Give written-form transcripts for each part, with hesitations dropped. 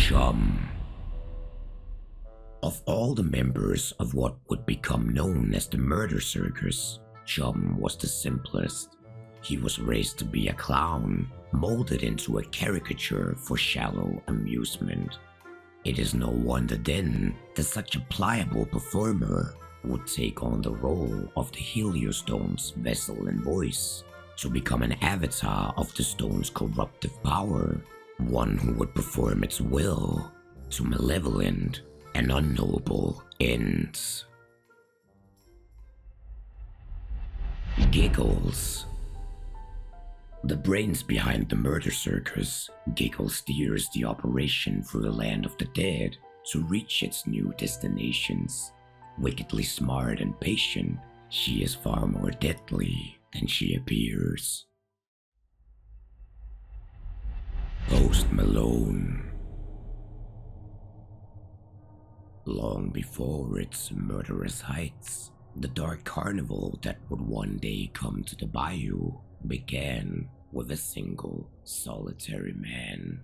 Chum. Of all the members of what would become known as the Murder Circus, Chum was the simplest. He was raised to be a clown, molded into a caricature for shallow amusement. It is no wonder then that such a pliable performer would take on the role of the Heliostone's vessel and voice, to become an avatar of the stone's corruptive power, one who would perform its will to malevolent and unknowable ends. Giggles. The brains behind the Murder Circus, Giggles steers the operation through the land of the dead to reach its new destinations. Wickedly smart and patient, she is far more deadly than she appears. Post Malone. Long before its murderous heights, the dark carnival that would one day come to the bayou began with a single, solitary man.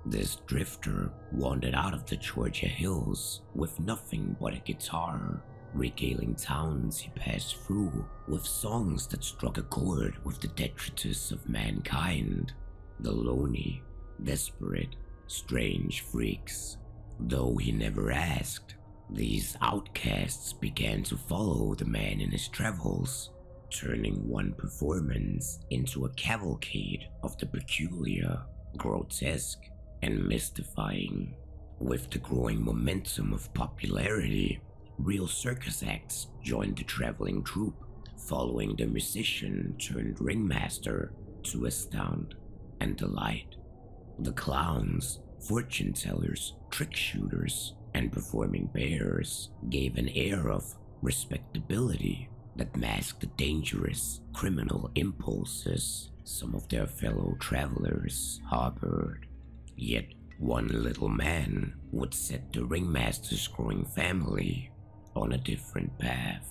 This drifter wandered out of the Georgia hills with nothing but a guitar, regaling towns he passed through with songs that struck a chord with the detritus of mankind, the lonely, desperate, strange freaks. Though he never asked, these outcasts began to follow the man in his travels, turning one performance into a cavalcade of the peculiar, grotesque, and mystifying. With the growing momentum of popularity, real circus acts joined the traveling troupe, following the musician turned ringmaster to astound and delight. The clowns, fortune tellers, trick shooters, and performing bears gave an air of respectability that masked the dangerous criminal impulses some of their fellow travelers harbored. Yet one little man would set the ringmaster's growing family on a different path.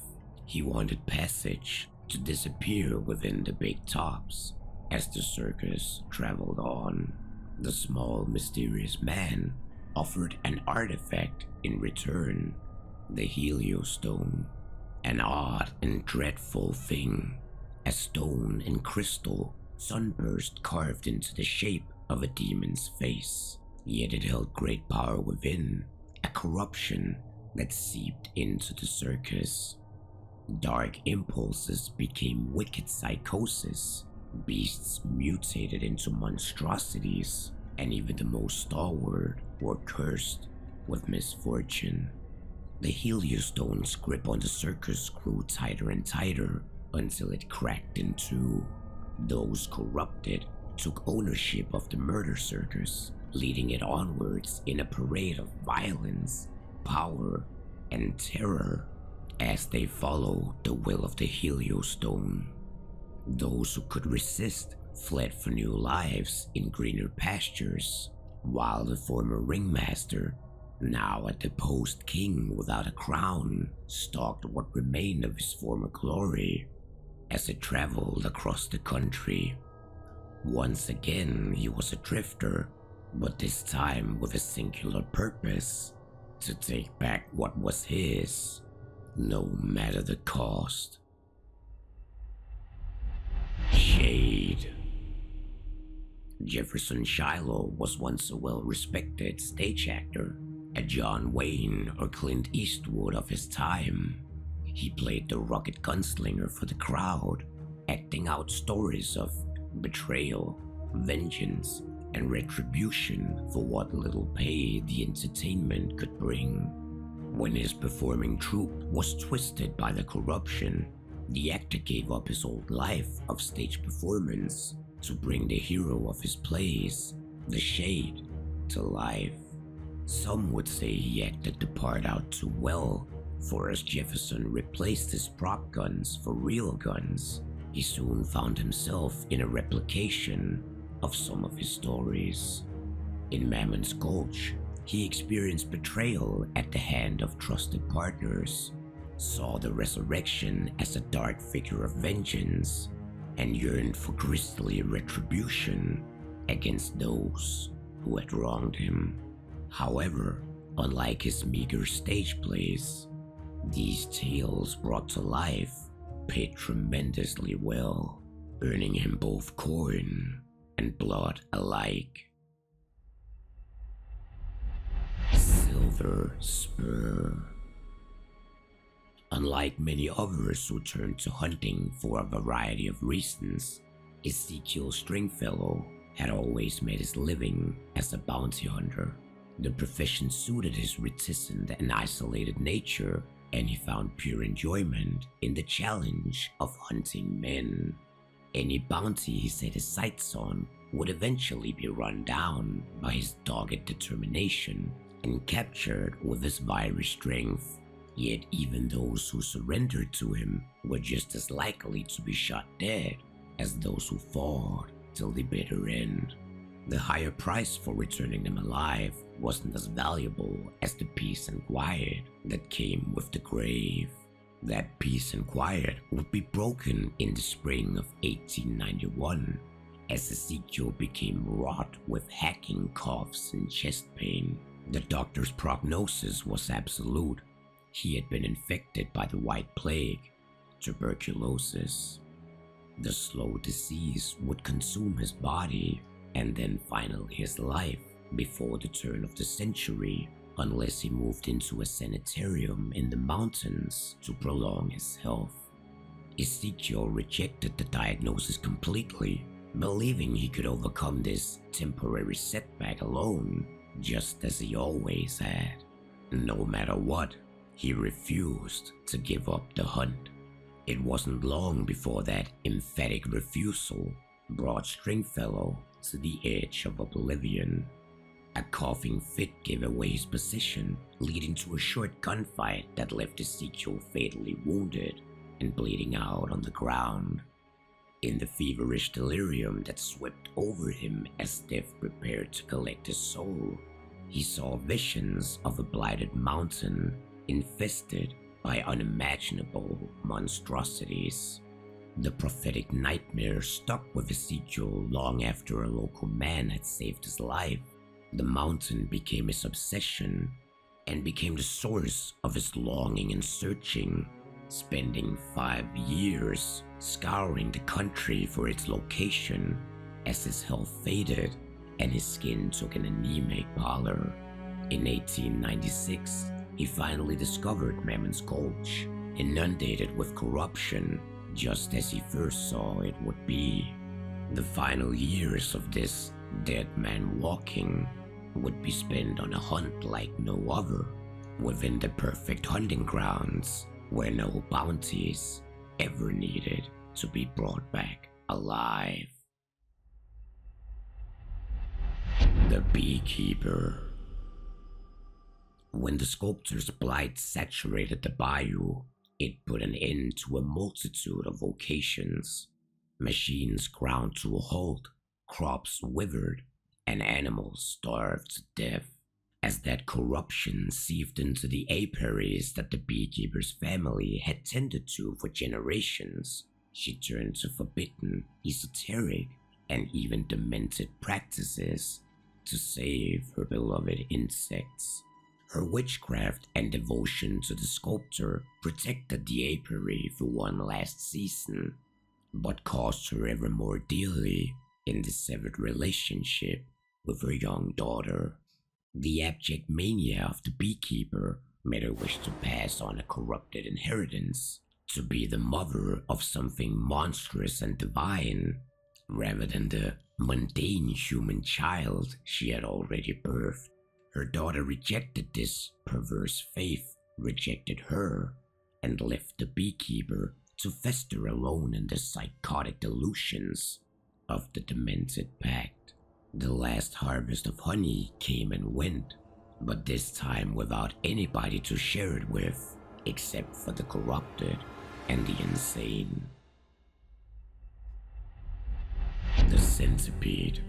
He wanted passage to disappear within the big tops. As the circus traveled on, the small mysterious man offered an artifact in return, the Heliostone. An odd and dreadful thing, a stone and crystal sunburst carved into the shape of a demon's face. Yet it held great power within, a corruption that seeped into the circus. Dark impulses became wicked psychosis, beasts mutated into monstrosities, and even the most stalwart were cursed with misfortune. The Heliostone's grip on the circus grew tighter and tighter until it cracked in two. Those corrupted took ownership of the Murder Circus, leading it onwards in a parade of violence, power, and terror as they followed the will of the Heliostone. Those who could resist fled for new lives in greener pastures, while the former ringmaster, now a deposed king without a crown, stalked what remained of his former glory as it traveled across the country. Once again he was a drifter, but this time with a singular purpose: to take back what was his, no matter the cost. Shade. Jefferson Shiloh was once a well-respected stage actor, a John Wayne or Clint Eastwood of his time. He played the rugged gunslinger for the crowd, acting out stories of betrayal, vengeance, and retribution for what little pay the entertainment could bring. When his performing troupe was twisted by the corruption, the actor gave up his old life of stage performance to bring the hero of his plays, the Shade, to life. Some would say he acted the part out too well, for as Jefferson replaced his prop guns for real guns, he soon found himself in a replication of some of his stories. In Mammon's Gulch, he experienced betrayal at the hand of trusted partners, saw the resurrection as a dark figure of vengeance, and yearned for grisly retribution against those who had wronged him. However, unlike his meager stage plays, these tales brought to life paid tremendously well, earning him both coin and blood alike. Silver Spur. Unlike many others who turned to hunting for a variety of reasons, Ezekiel Stringfellow had always made his living as a bounty hunter. The profession suited his reticent and isolated nature, and he found pure enjoyment in the challenge of hunting men. Any bounty he set his sights on would eventually be run down by his dogged determination and captured with his fiery strength. Yet even those who surrendered to him were just as likely to be shot dead as those who fought till the bitter end. The higher price for returning them alive wasn't as valuable as the peace and quiet that came with the grave. That peace and quiet would be broken in the spring of 1891 as Ezekiel became wrought with hacking coughs and chest pain. The doctor's prognosis was absolute. He had been infected by the White Plague, tuberculosis. The slow disease would consume his body and then finally his life before the turn of the century, unless he moved into a sanitarium in the mountains to prolong his health. Ezekiel rejected the diagnosis completely, believing he could overcome this temporary setback alone, just as he always had. No matter what, he refused to give up the hunt. It wasn't long before that emphatic refusal brought Stringfellow to the edge of oblivion. A coughing fit gave away his position, leading to a short gunfight that left Ezekiel fatally wounded and bleeding out on the ground. In the feverish delirium that swept over him as death prepared to collect his soul, he saw visions of a blighted mountain infested by unimaginable monstrosities. The prophetic nightmare stuck with Ezekiel long after a local man had saved his life. The mountain became his obsession and became the source of his longing and searching, spending 5 years scouring the country for its location as his health faded and his skin took an anemic pallor. In 1896, he finally discovered Mammon's Gulch, inundated with corruption, just as he first saw it would be. The final years of this dead man walking would be spent on a hunt like no other, within the perfect hunting grounds where no bounties ever needed to be brought back alive. The Beekeeper. When the sculptor's blight saturated the bayou, it put an end to a multitude of vocations. Machines ground to a halt, crops withered, and animals starved to death. As that corruption seeped into the apiaries that the beekeeper's family had tended to for generations, she turned to forbidden, esoteric, and even demented practices to save her beloved insects. Her witchcraft and devotion to the sculptor protected the apiary for one last season, but cost her ever more dearly in the severed relationship with her young daughter. The abject mania of the beekeeper made her wish to pass on a corrupted inheritance, to be the mother of something monstrous and divine, rather than the mundane human child she had already birthed. Her daughter rejected this perverse faith, rejected her, and left the beekeeper to fester alone in the psychotic delusions of the demented pact. The last harvest of honey came and went, but this time without anybody to share it with, except for the corrupted and the insane. The Centipede.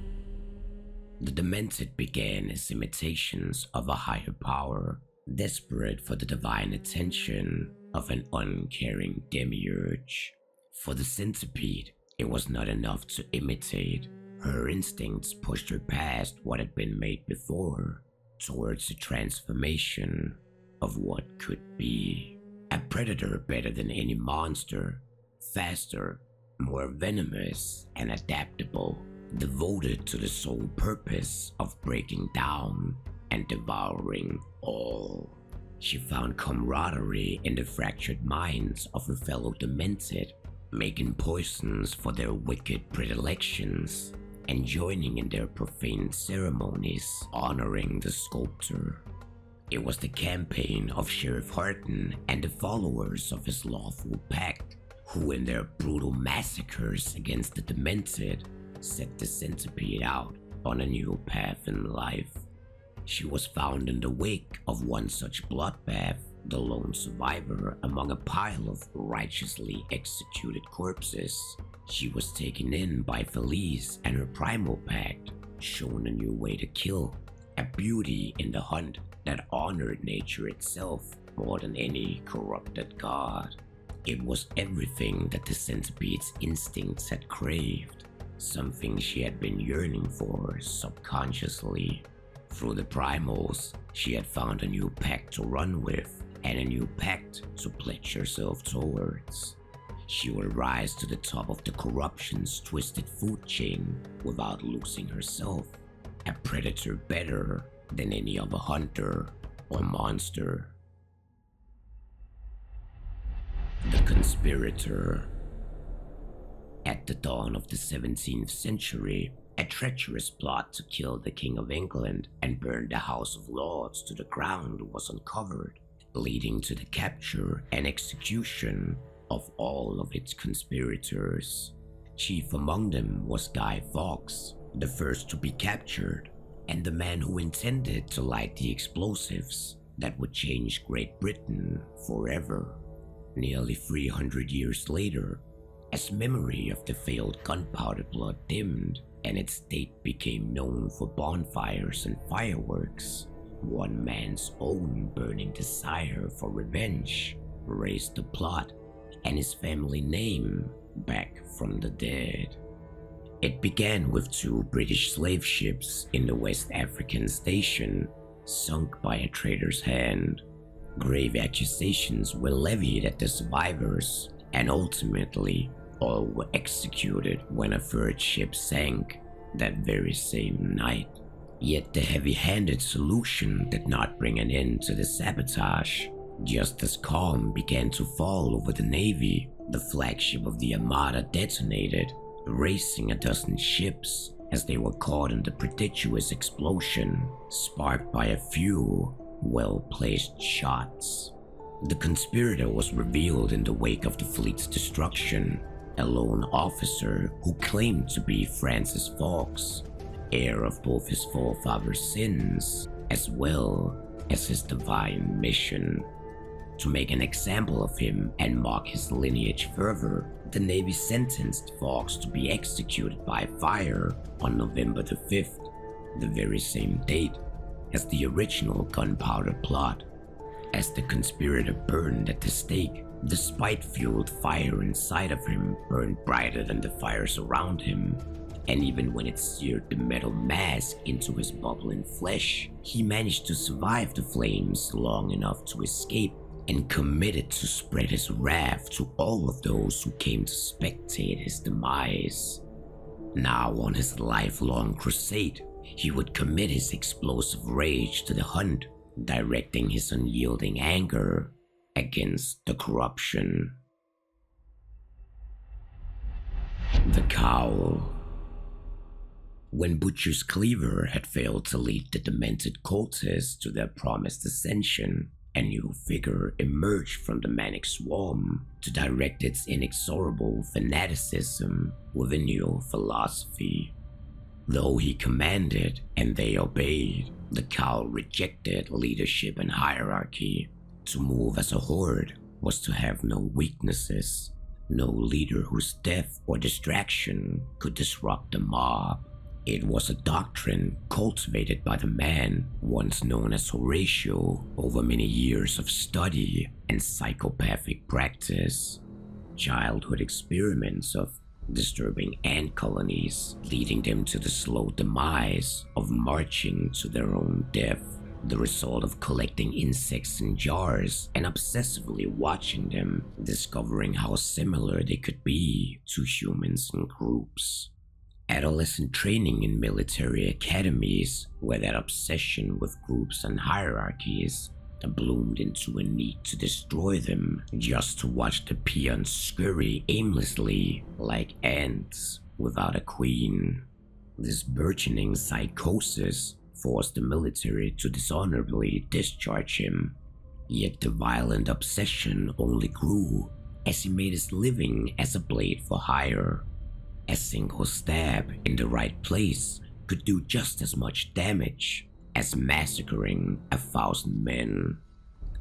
The demented began as imitations of a higher power, desperate for the divine attention of an uncaring demiurge. For the Centipede, it was not enough to imitate. Her instincts pushed her past what had been made before. towards a transformation of what could be. A predator better than any monster, faster, more venomous and adaptable, devoted to the sole purpose of breaking down and devouring all. She found camaraderie in the fractured minds of her fellow demented, making poisons for their wicked predilections and joining in their profane ceremonies honoring the sculptor. It was the campaign of Sheriff Harton and the followers of his lawful pack who, in their brutal massacres against the demented, set the Centipede out on a new path in life. She was found in the wake of one such bloodbath, the lone survivor among a pile of righteously executed corpses. She was taken in by Felice and her primal pact, shown a new way to kill, a beauty in the hunt that honored nature itself more than any corrupted god. It was everything that the Centipede's instincts had craved, something she had been yearning for subconsciously. Through the primals, she had found a new pact to run with and a new pact to pledge herself towards. She will rise to the top of the corruption's twisted food chain without losing herself, a predator better than any other hunter or monster. The Conspirator. At the dawn of the 17th century, a treacherous plot to kill the King of England and burn the House of Lords to the ground was uncovered, leading to the capture and execution of all of its conspirators. Chief among them was Guy Fawkes, the first to be captured, and the man who intended to light the explosives that would change Great Britain forever. Nearly 300 years later, as memory of the failed gunpowder plot dimmed and its state became known for bonfires and fireworks, one man's own burning desire for revenge raised the plot and his family name back from the dead. It began with 2 British slave ships in the West African station, sunk by a traitor's hand. Grave accusations were levied at the survivors, and ultimately, all were executed when a 3rd ship sank that very same night. Yet the heavy-handed solution did not bring an end to the sabotage. Just as calm began to fall over the Navy, the flagship of the Armada detonated, racing a dozen ships as they were caught in the prodigious explosion, sparked by a few well-placed shots. The Conspirator was revealed in the wake of the fleet's destruction, a lone officer who claimed to be Francis Fawkes, heir of both his forefather's sins as well as his divine mission. To make an example of him and mark his lineage further, the Navy sentenced Fawkes to be executed by fire on November the 5th, the very same date as the original gunpowder plot. As the Conspirator burned at the stake, the spite-fueled fire inside of him burned brighter than the fires around him, and even when it seared the metal mask into his bubbling flesh, he managed to survive the flames long enough to escape and committed to spread his wrath to all of those who came to spectate his demise. Now on his lifelong crusade, he would commit his explosive rage to the hunt, directing his unyielding anger against the corruption. The Cowl. When Butcher's Cleaver had failed to lead the demented cultists to their promised ascension, a new figure emerged from the manic swarm to direct its inexorable fanaticism with a new philosophy. Though he commanded and they obeyed, the Cowl rejected leadership and hierarchy. To move as a horde was to have no weaknesses, no leader whose death or distraction could disrupt the mob. It was a doctrine cultivated by the man once known as Horatio over many years of study and psychopathic practice. Childhood experiments of disturbing ant colonies, leading them to the slow demise of marching to their own death. the result of collecting insects in jars and obsessively watching them, discovering how similar they could be to humans in groups. Adolescent training in military academies, where that obsession with groups and hierarchies bloomed into a need to destroy them just to watch the peons scurry aimlessly like ants without a queen. This burgeoning psychosis forced the military to dishonorably discharge him, yet the violent obsession only grew as he made his living as a blade for hire. A single stab in the right place could do just as much damage as massacring 1,000 men.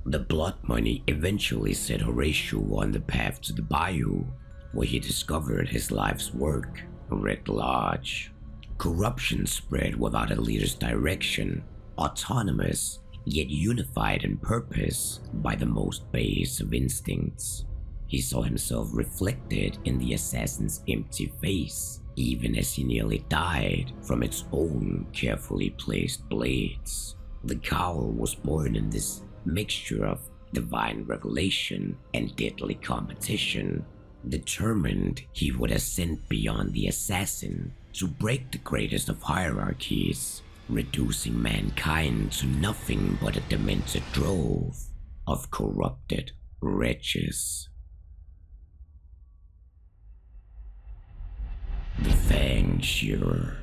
The blood money eventually set Horatio on the path to the bayou, where he discovered his life's work writ large. Corruption spread without a leader's direction, autonomous yet unified in purpose by the most base of instincts. He saw himself reflected in the assassin's empty face, even as he nearly died from its own carefully placed blades. The Cowl was born in this mixture of divine revelation and deadly competition, determined he would ascend beyond the assassin to break the greatest of hierarchies, reducing mankind to nothing but a demented drove of corrupted wretches. The Fang Shearer.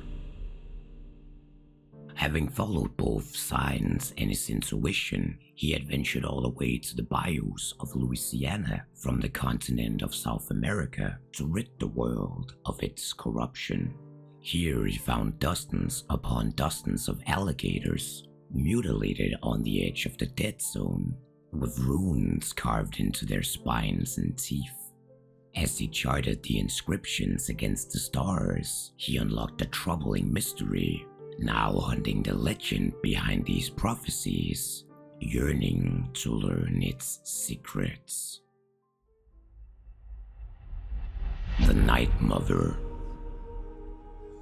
Having followed both signs and his intuition, he had ventured all the way to the bayous of Louisiana from the continent of South America to rid the world of its corruption. Here he found dozens upon dozens of alligators, mutilated on the edge of the dead zone, with runes carved into their spines and teeth. As he charted the inscriptions against the stars, he unlocked a troubling mystery, now hunting the legend behind these prophecies, yearning to learn its secrets. The Night Mother.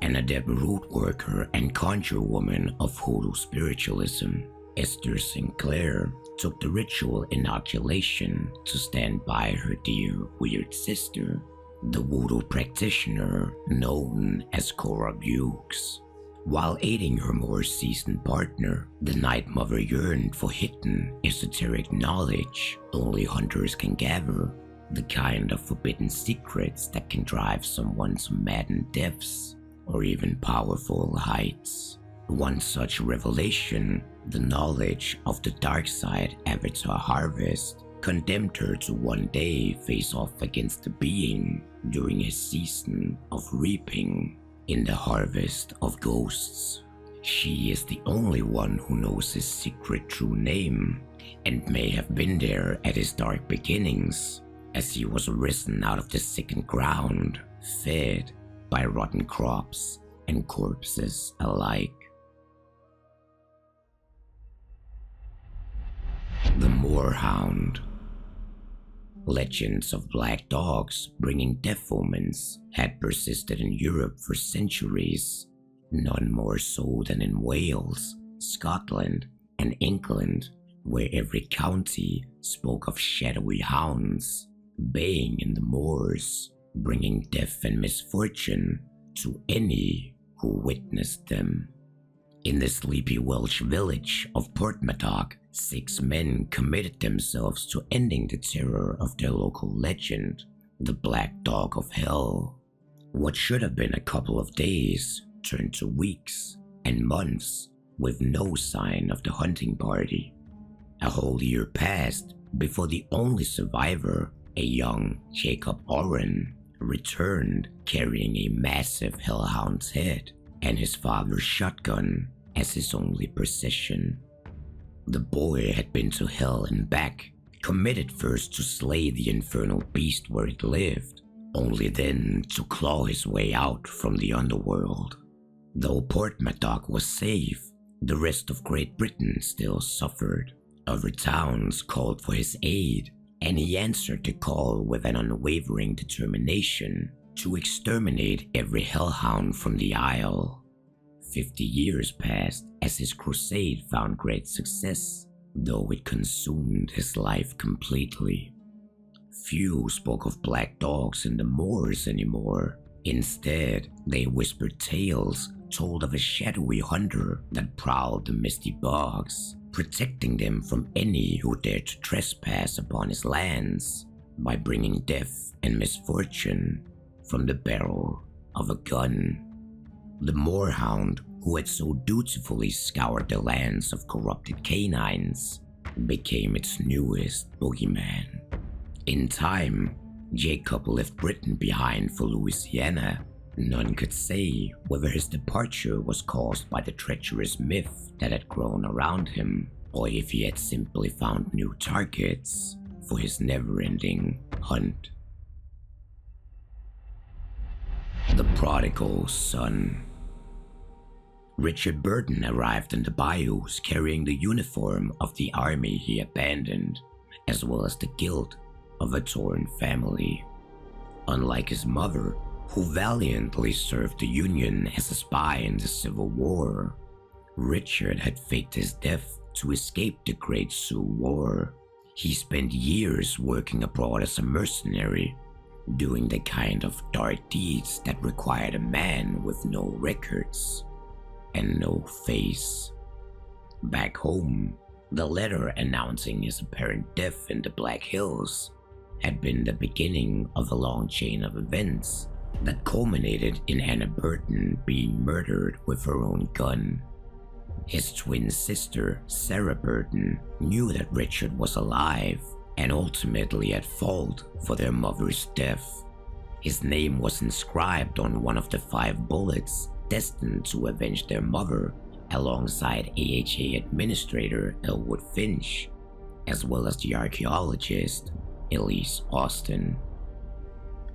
An adept root worker and conjure woman of hoodoo spiritualism, Esther Sinclair took the ritual inoculation to stand by her dear weird sister, the voodoo practitioner known as Cora Bukes. While aiding her more seasoned partner, the Night Mother yearned for hidden, esoteric knowledge only hunters can gather, the kind of forbidden secrets that can drive someone to maddened depths or even powerful heights. One such revelation, the knowledge of the dark side Avatar Harvest, condemned her to one day face off against the being during a season of reaping in the harvest of ghosts. She is the only one who knows his secret true name, and may have been there at his dark beginnings, as he was risen out of the sickened ground, fed by rotten crops and corpses alike. The Moorhound. Legends of black dogs bringing death omens had persisted in Europe for centuries, none more so than in Wales, Scotland, and England, where every county spoke of shadowy hounds baying in the moors, bringing death and misfortune to any who witnessed them. In the sleepy Welsh village of Portmadoc, 6 men committed themselves to ending the terror of their local legend, the Black Dog of Hell. What should have been a couple of days turned to weeks and months with no sign of the hunting party. A whole year passed before the only survivor, a young Jacob Oren, returned carrying a massive hellhound's head and his father's shotgun as his only possession. The boy had been to hell and back, committed first to slay the infernal beast where it lived, only then to claw his way out from the underworld. Though Portmadoc was safe, the rest of Great Britain still suffered. Other towns called for his aid, and he answered the call with an unwavering determination to exterminate every hellhound from the Isle. 50 years passed as his crusade found great success, though it consumed his life completely. Few spoke of black dogs in the moors anymore. Instead, they whispered tales told of a shadowy hunter that prowled the misty bogs, protecting them from any who dared to trespass upon his lands by bringing death and misfortune from the barrel of a gun. The Moorhound, who had so dutifully scoured the lands of corrupted canines, became its newest boogeyman. In time, Jacob left Britain behind for Louisiana. None could say whether his departure was caused by the treacherous myth that had grown around him, or if he had simply found new targets for his never-ending hunt. The Prodigal Son. Richard Burton arrived in the bayous carrying the uniform of the army he abandoned, as well as the guilt of a torn family. Unlike his mother, who valiantly served the Union as a spy in the Civil War, Richard had faked his death to escape the Great Sioux War. He spent years working abroad as a mercenary, doing the kind of dark deeds that required a man with no records and no face. Back home, the letter announcing his apparent death in the Black Hills had been the beginning of a long chain of events that culminated in Anna Burton being murdered with her own gun. His twin sister, Sarah Burton, knew that Richard was alive and ultimately at fault for their mother's death. His name was inscribed on one of the 5 bullets destined to avenge their mother, alongside AHA Administrator Elwood Finch, as well as the archaeologist Elise Austin.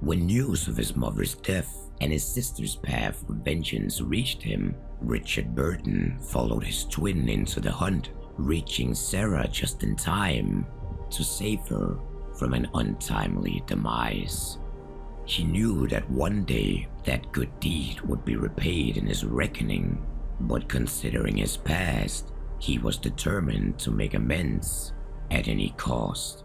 When news of his mother's death and his sister's path of vengeance reached him, Richard Burton followed his twin into the hunt, reaching Sarah just in time to save her from an untimely demise. He knew that one day that good deed would be repaid in his reckoning, but considering his past, he was determined to make amends at any cost.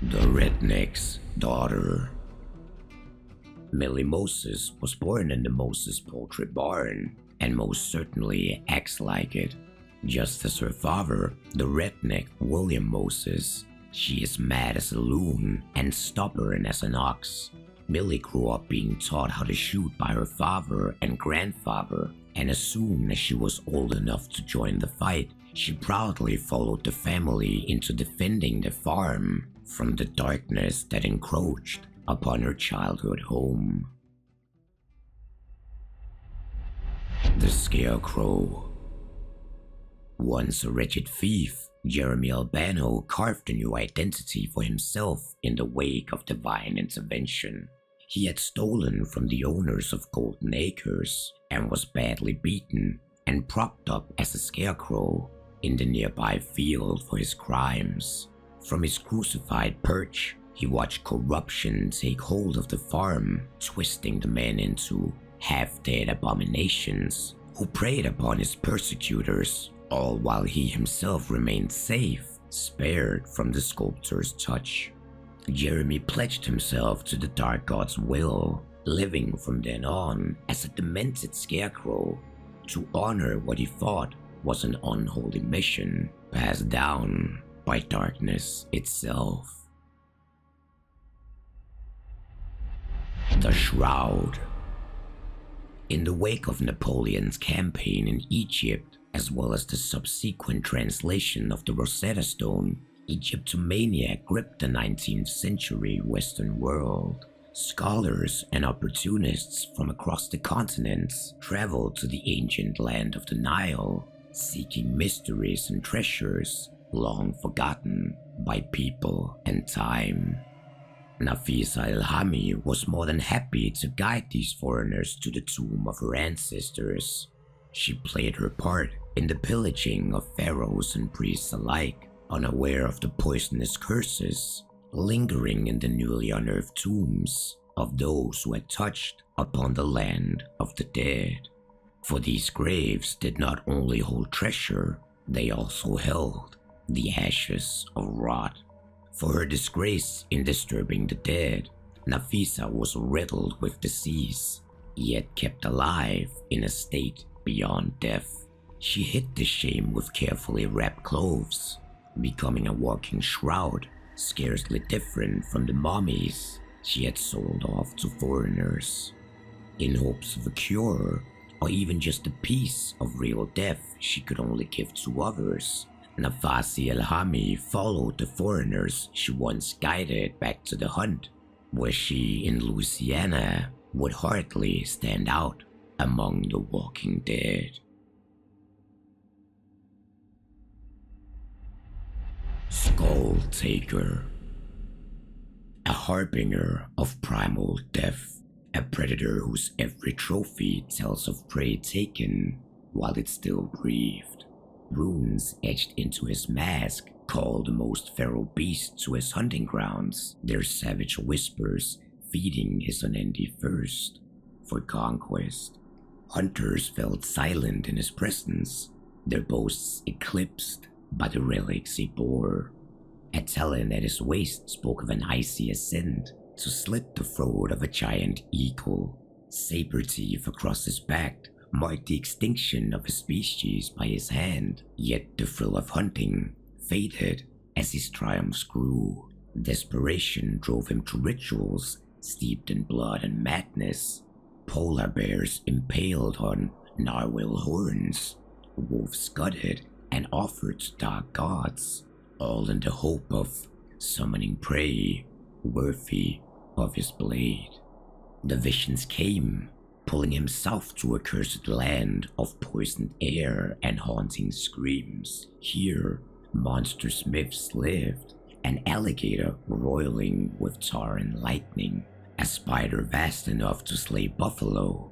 The Redneck's Daughter. Millie Moses was born in the Moses poultry barn, and most certainly acts like it. Just as her father, the redneck William Moses, she is mad as a loon and stubborn as an ox. Millie grew up being taught how to shoot by her father and grandfather, and as soon as she was old enough to join the fight, she proudly followed the family into defending the farm from the darkness that encroached upon her childhood home. The Scarecrow. Once a wretched thief, Jeremy Albano carved a new identity for himself in the wake of divine intervention. He had stolen from the owners of Golden Acres and was badly beaten and propped up as a scarecrow in the nearby field for his crimes. From his crucified perch, he watched corruption take hold of the farm, twisting the men into half-dead abominations who preyed upon his persecutors, all while he himself remained safe, spared from the sculptor's touch. Jeremy pledged himself to the Dark God's will, living from then on as a demented scarecrow to honor what he thought was an unholy mission passed down by darkness itself. The Shroud. In the wake of Napoleon's campaign in Egypt, as well as the subsequent translation of the Rosetta Stone, Egyptomania gripped the 19th century Western world. Scholars and opportunists from across the continents traveled to the ancient land of the Nile, seeking mysteries and treasures long forgotten by people and time. Nafisa Ilhami was more than happy to guide these foreigners to the tomb of her ancestors. She played her part in the pillaging of pharaohs and priests alike, unaware of the poisonous curses lingering in the newly unearthed tombs of those who had touched upon the land of the dead. For these graves did not only hold treasure, they also held the ashes of rot. For her disgrace in disturbing the dead, Nafisa was riddled with disease, yet kept alive in a state beyond death. She hid the shame with carefully wrapped clothes, becoming a walking shroud, scarcely different from the mummies she had sold off to foreigners. In hopes of a cure, or even just a piece of real death she could only give to others, Nafasi Elhami followed the foreigners she once guided back to the hunt, where she in Louisiana would hardly stand out among the walking dead. Skulltaker, a harbinger of primal death, a predator whose every trophy tells of prey taken while it still breathed. Runes etched into his mask call the most feral beasts to his hunting grounds, their savage whispers feeding his unending thirst for conquest. Hunters felt silent in his presence, their boasts eclipsed by the relics he bore. A talon at his waist spoke of an icy ascent to slit the throat of a giant eagle. Saber teeth across his back marked the extinction of a species by his hand, yet the thrill of hunting faded as his triumphs grew. Desperation drove him to rituals steeped in blood and madness. Polar bears impaled on narwhal horns, wolves gutted and offered to dark gods, all in the hope of summoning prey worthy of his blade. The visions came, pulling him south to a cursed land of poisoned air and haunting screams. Here, monster smiths lived, an alligator roiling with tar and lightning, a spider vast enough to slay buffalo,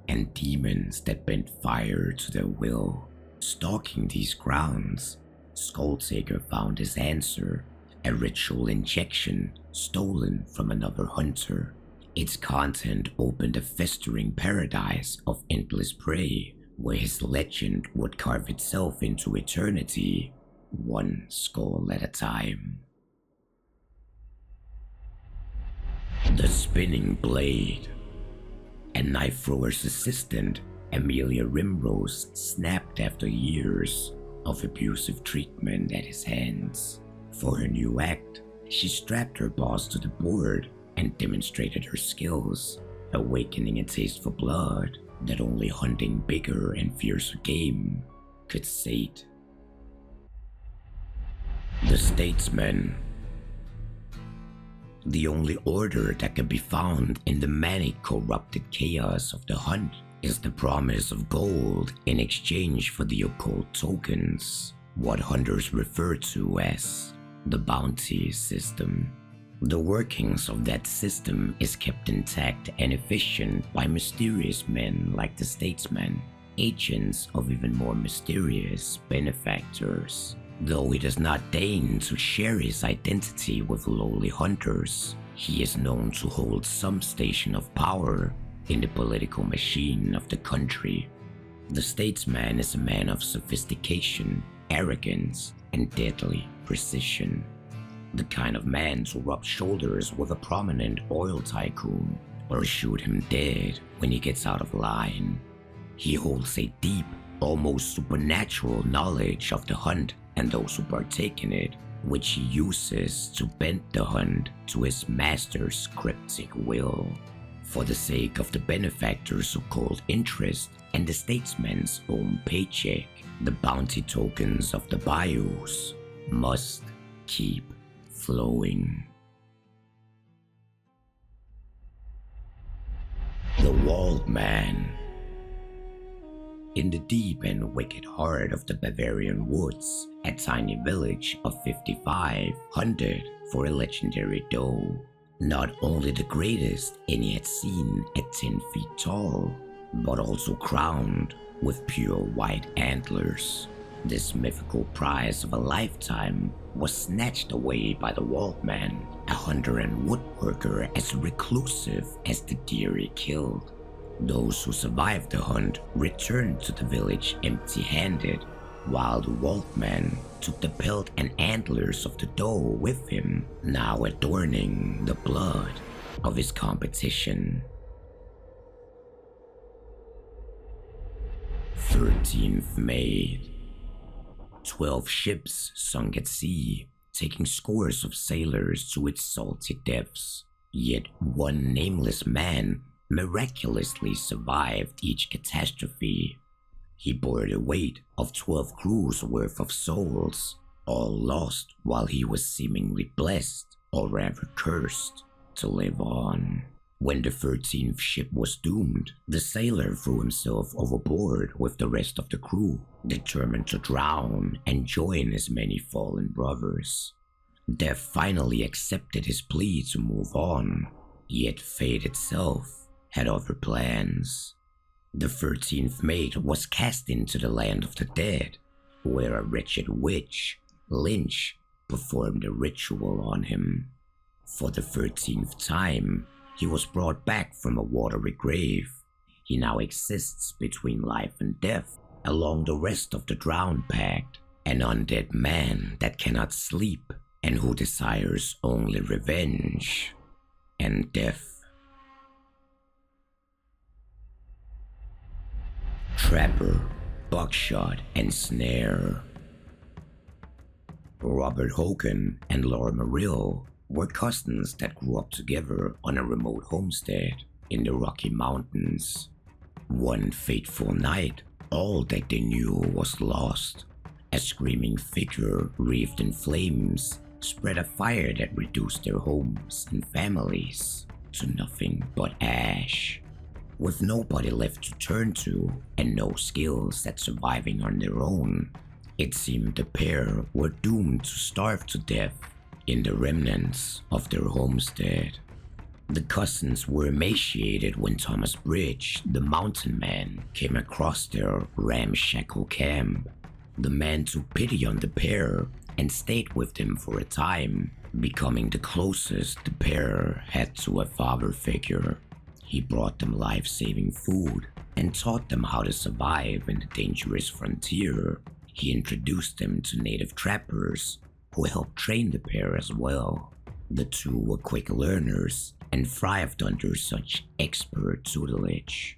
and demons that bent fire to their will. Stalking these grounds, Skulltaker found his answer, a ritual injection stolen from another hunter. Its content opened a festering paradise of endless prey, where his legend would carve itself into eternity, one skull at a time. The Spinning Blade. A knife thrower's assistant, Amelia Rimrose, snapped after years of abusive treatment at his hands. For her new act, she strapped her boss to the board and demonstrated her skills, awakening a taste for blood that only hunting bigger and fiercer game could sate. The Statesman. The only order that can be found in the manic, corrupted chaos of the hunt is the promise of gold in exchange for the occult tokens, what hunters refer to as the bounty system. The workings of that system is kept intact and efficient by mysterious men like the Statesman, agents of even more mysterious benefactors. Though he does not deign to share his identity with lowly hunters, he is known to hold some station of power in the political machine of the country. The Statesman is a man of sophistication, arrogance, and deadly precision. The kind of man to rub shoulders with a prominent oil tycoon or shoot him dead when he gets out of line. He holds a deep, almost supernatural knowledge of the hunt and those who partake in it, which he uses to bend the hunt to his master's cryptic will. For the sake of the benefactor's occult interest and the statesman's own paycheck, the bounty tokens of the bayous must keep flowing. The Waldmann. In the deep and wicked heart of the Bavarian woods, a tiny village of 55 hunted for a legendary doe. Not only the greatest any had seen at 10 feet tall, but also crowned with pure white antlers. This mythical prize of a lifetime was snatched away by the Waldmann, a hunter and woodworker as reclusive as the deer he killed. Those who survived the hunt returned to the village empty-handed, while the Waldmann took the pelt and antlers of the doe with him, now adorning the blood of his competition. 13th Mate. 12 ships sunk at sea, taking scores of sailors to its salty depths. Yet one nameless man miraculously survived each catastrophe. He bore the weight of 12 crews worth of souls, all lost while he was seemingly blessed, or rather cursed, to live on. When the 13th ship was doomed, the sailor threw himself overboard with the rest of the crew, determined to drown and join his many fallen brothers. Death finally accepted his plea to move on, yet fate itself had other plans. The 13th Mate was cast into the land of the dead, where a wretched witch, Lynch, performed a ritual on him. For the 13th time, he was brought back from a watery grave. He now exists between life and death, along the rest of the drowned pact, an undead man that cannot sleep and who desires only revenge and death. Trapper, Buckshot, and Snare. Robert Hogan and Laura Merrill were cousins that grew up together on a remote homestead in the Rocky Mountains. One fateful night, all that they knew was lost. A screaming figure wreathed in flames spread a fire that reduced their homes and families to nothing but ash. With nobody left to turn to and no skills at surviving on their own, it seemed the pair were doomed to starve to death in the remnants of their homestead. The cousins were emaciated when Thomas Bridge, the mountain man, came across their ramshackle camp. The man took pity on the pair and stayed with them for a time, becoming the closest the pair had to a father figure. He brought them life-saving food and taught them how to survive in the dangerous frontier. He introduced them to native trappers who helped train the pair as well. The two were quick learners and thrived under such expert tutelage.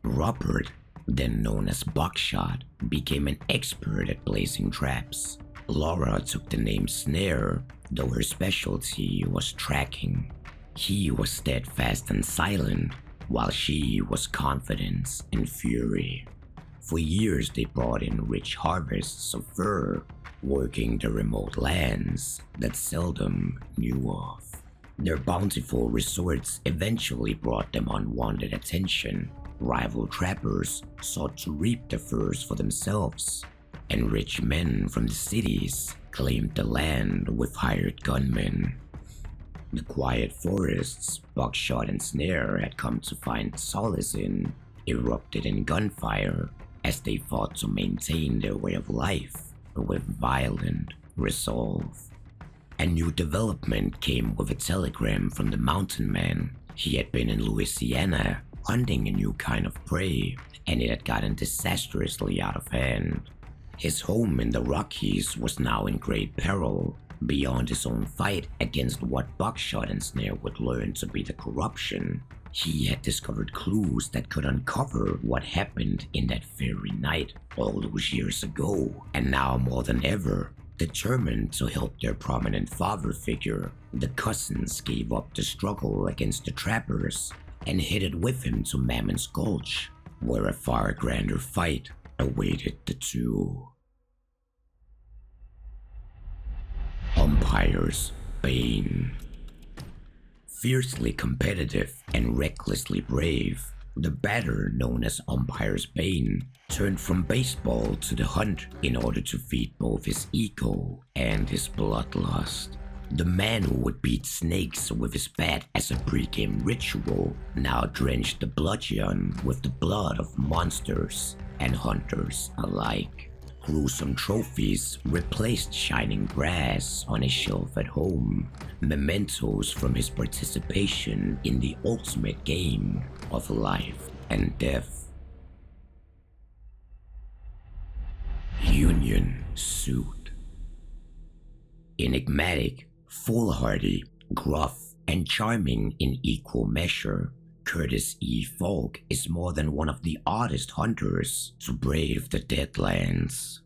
Robert, then known as Buckshot, became an expert at placing traps. Laura took the name Snare, though her specialty was tracking. He was steadfast and silent, while she was confidence and fury. For years they brought in rich harvests of fur, working the remote lands that seldom knew of. Their bountiful resorts eventually brought them unwanted attention. Rival trappers sought to reap the furs for themselves, and rich men from the cities claimed the land with hired gunmen. The quiet forests Buckshot and Snare had come to find solace in erupted in gunfire as they fought to maintain their way of life with violent resolve. A new development came with a telegram from the mountain man. He had been in Louisiana hunting a new kind of prey, and it had gotten disastrously out of hand. His home in the Rockies was now in great peril. Beyond his own fight against what Buckshot and Snare would learn to be the corruption, he had discovered clues that could uncover what happened in that very night all those years ago, and now more than ever, determined to help their prominent father figure, the cousins gave up the struggle against the trappers and headed with him to Mammon's Gulch, where a far grander fight awaited the two. Umpire's Bane. Fiercely competitive and recklessly brave, the batter known as Umpire's Bane turned from baseball to the hunt in order to feed both his ego and his bloodlust. The man who would beat snakes with his bat as a pre-game ritual now drenched the bludgeon with the blood of monsters and hunters alike. gruesome trophies replaced shining brass on his shelf at home, mementos from his participation in the ultimate game of life and death. Union Suit. Enigmatic, foolhardy, gruff, and charming in equal measure, Curtis E. Falk is more than one of the oddest hunters to brave the Deadlands.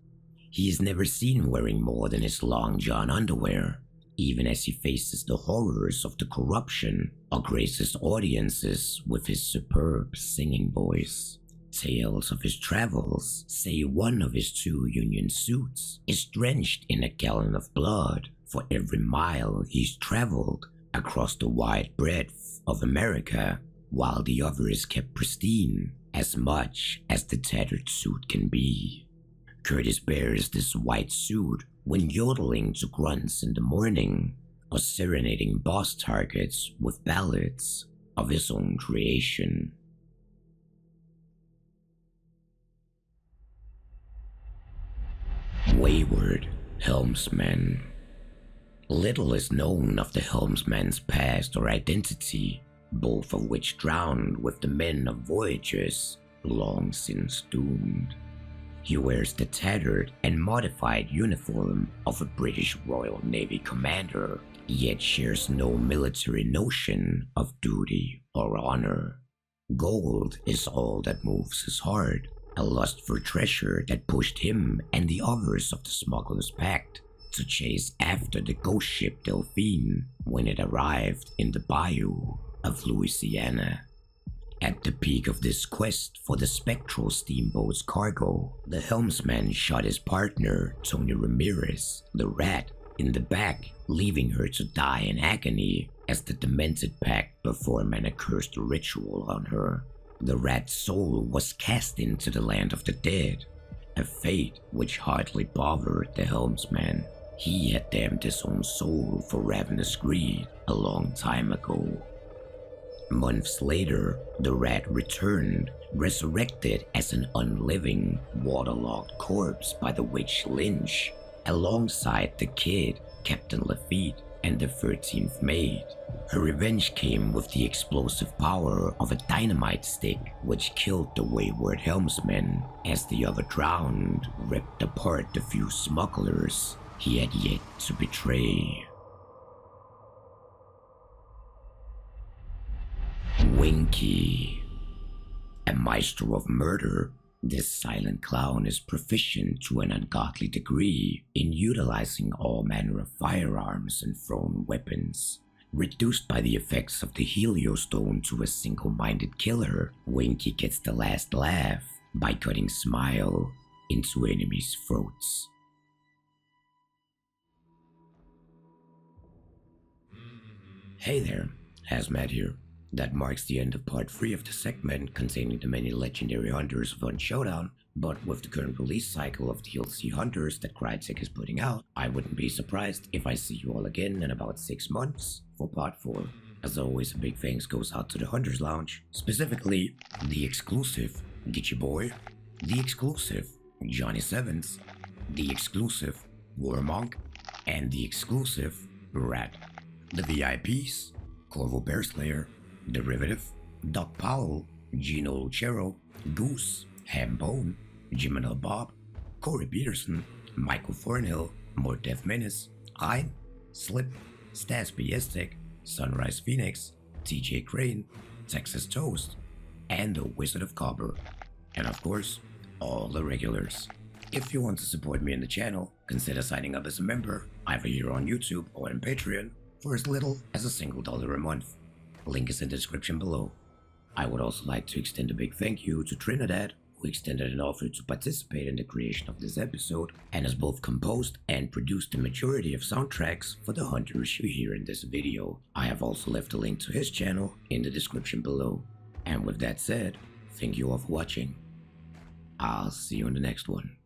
He is never seen wearing more than his long john underwear, even as he faces the horrors of the corruption or graces audiences with his superb singing voice. Tales of his travels say one of his 2 Union suits is drenched in a gallon of blood for every mile he's traveled across the wide breadth of America, while the other is kept pristine as much as the tattered suit can be. Curtis bears this white suit when yodeling to grunts in the morning or serenading boss targets with ballads of his own creation. Wayward Helmsman. Little is known of the Helmsman's past or identity, both of which drowned with the men of voyages long since doomed. He wears the tattered and modified uniform of a British Royal Navy commander, yet shares no military notion of duty or honor. Gold is all that moves his heart, a lust for treasure that pushed him and the others of the Smugglers' Pact to chase after the ghost ship Delphine when it arrived in the bayou of Louisiana. At the peak of this quest for the spectral steamboat's cargo, the helmsman shot his partner, Tony Ramirez, the Rat, in the back, leaving her to die in agony as the demented pack perform an accursed ritual on her. The Rat's soul was cast into the land of the dead, a fate which hardly bothered the helmsman. He had damned his own soul for ravenous greed a long time ago. Months later, the Rat returned, resurrected as an unliving, waterlogged corpse by the witch Lynch, alongside the Kid, Captain Lafitte, and the 13th Mate. Her revenge came with the explosive power of a dynamite stick, which killed the wayward helmsman, as the other drowned, ripped apart the few smugglers he had yet to betray. Winky. A maestro of murder, this silent clown is proficient to an ungodly degree in utilizing all manner of firearms and thrown weapons. Reduced by the effects of the Heliostone to a single-minded killer, Winky gets the last laugh by cutting Smile into enemies' throats. Hey there, Hazmat here. That marks the end of part 3 of the segment containing the many legendary hunters of Showdown, but with the current release cycle of DLC hunters that Crytek is putting out, I wouldn't be surprised if I see you all again in about 6 months for part 4. As always, a big thanks goes out to the Hunters Lounge, specifically the exclusive Gitchy Boy, the exclusive Johnny Sevens, the exclusive Warmonk, and the exclusive Rat. The VIPs, Corvo Bearslayer, Derivative, Doc Powell, Gino Lucero, Goose, Hambone, Jiminal Bob, Corey Peterson, Michael Thornhill, More Death Menace, Hein, Slip, Stas Biestek, Sunrise Phoenix, TJ Crane, Texas Toast, and the Wizard of Copper. And of course, all the regulars. If you want to support me in the channel, consider signing up as a member, either here on YouTube or on Patreon, for as little as $1 a month. Link is in the description below. I would also like to extend a big thank you to Trinidad, who extended an offer to participate in the creation of this episode, and has both composed and produced the majority of soundtracks for the hunters you hear in this video. I have also left a link to his channel in the description below. And with that said, thank you all for watching. I'll see you in the next one.